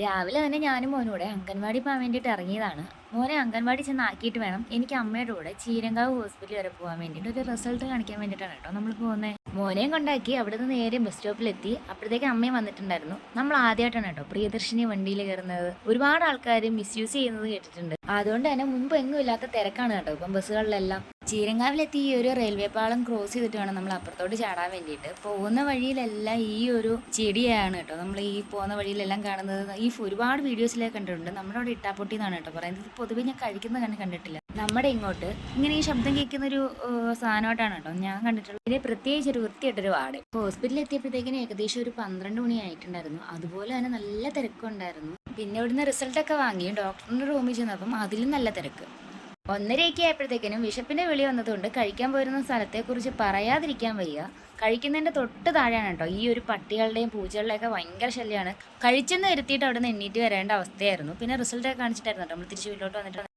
രാവിലെ തന്നെ ഞാനും മോനും കൂടെ അംഗൻവാടി പോകാൻ വേണ്ടിയിട്ട് ഇറങ്ങിയതാണ്. മോനെ അംഗൻവാടി ചെന്ന് ആക്കിയിട്ട് വേണം എനിക്ക് അമ്മയുടെ കൂടെ ചീരങ്കാവ് ഹോസ്പിറ്റൽ വരെ പോകാൻ വേണ്ടിയിട്ട് ഒരു റിസൾട്ട് കാണിക്കാൻ വേണ്ടിയിട്ടാണ് കേട്ടോ നമ്മൾ പോകുന്നത്. മോനെയും കൊണ്ടാക്കി അവിടുന്ന് നേരെ ബസ് സ്റ്റോപ്പിലെത്തി. അപ്പോഴത്തേക്ക് അമ്മയും വന്നിട്ടുണ്ടായിരുന്നു. നമ്മൾ ആദ്യമായിട്ടാണ് കേട്ടോ പ്രിയദർശിനി വണ്ടിയിൽ കയറുന്നത്. ഒരുപാട് ആൾക്കാർ മിസ്യൂസ് ചെയ്യുന്നത് കേട്ടിട്ടുണ്ട്. അതുകൊണ്ട് തന്നെ മുമ്പ് എങ്ങും ഇല്ലാത്ത തിരക്കാണ് കേട്ടോ ഇപ്പം ബസ്സുകളിലെല്ലാം. ചീരങ്കാവിലെത്തി ഈ ഒരു റെയിൽവേ പാളം ക്രോസ് ചെയ്തിട്ട് വേണം നമ്മൾ അപ്പുറത്തോട്ട് ചാടാൻ വേണ്ടിയിട്ട്. പോകുന്ന വഴിയിലെല്ലാം ഈ ഒരു ചെടിയാണ് കേട്ടോ നമ്മൾ ഈ പോകുന്ന വഴിയിലെല്ലാം കാണുന്നത്. ഈ ഒരുപാട് വീഡിയോസിലേക്ക് കണ്ടിട്ടുണ്ട്. നമ്മുടെ അവിടെ ഇട്ടാപ്പൊട്ടി എന്നാണ് കേട്ടോ പറയുന്നത്. ഇത് പൊതുവെ ഞാൻ കഴിക്കുന്ന കണ്ടിട്ടില്ല. നമ്മുടെ ഇങ്ങോട്ട് ഇങ്ങനെ ഈ ശബ്ദം കേൾക്കുന്ന ഒരു സാധനമായിട്ടാണ് കേട്ടോ ഞാൻ കണ്ടിട്ടുള്ളത്. ഇതിന് പ്രത്യേകിച്ച് ഒരു വൃത്തിയായിട്ടൊരു വാർഡ്. ഹോസ്പിറ്റലിൽ എത്തിയപ്പോഴത്തേക്കിന് ഏകദേശം ഒരു 12 മണി ആയിട്ടുണ്ടായിരുന്നു. അതുപോലെ തന്നെ നല്ല തിരക്കുണ്ടായിരുന്നു. പിന്നെ ഇവിടുന്ന് റിസൾട്ടൊക്കെ വാങ്ങി ഡോക്ടറിന്റെ റൂമിൽ ചെന്നപ്പം അതിലും നല്ല തിരക്ക്. 1:30 ആയപ്പോഴത്തേക്കിനും വിശപ്പിന്റെ വിളി വന്നതുകൊണ്ട് കഴിക്കാൻ പോരുന്ന സ്ഥലത്തെക്കുറിച്ച് പറയാതിരിക്കാൻ വയ്യ. കഴിക്കുന്നതിന്റെ തൊട്ട് താഴെയാണ് കേട്ടോ ഈ ഒരു പട്ടികളുടെയും പൂച്ചകളുടെയും ഒക്കെ ഭയങ്കര ശല്യമാണ്. കഴിച്ചെന്ന് വരുത്തിയിട്ട് അവിടെ നിന്ന് എണ്ണീറ്റ് വരേണ്ട അവസ്ഥയായിരുന്നു. പിന്നെ റിസൾട്ടൊക്കെ കാണിച്ചിട്ടായിരുന്നു കേട്ടോ നമ്മൾ തിരിച്ച് വീട്ടിലോട്ട് വന്നിട്ട്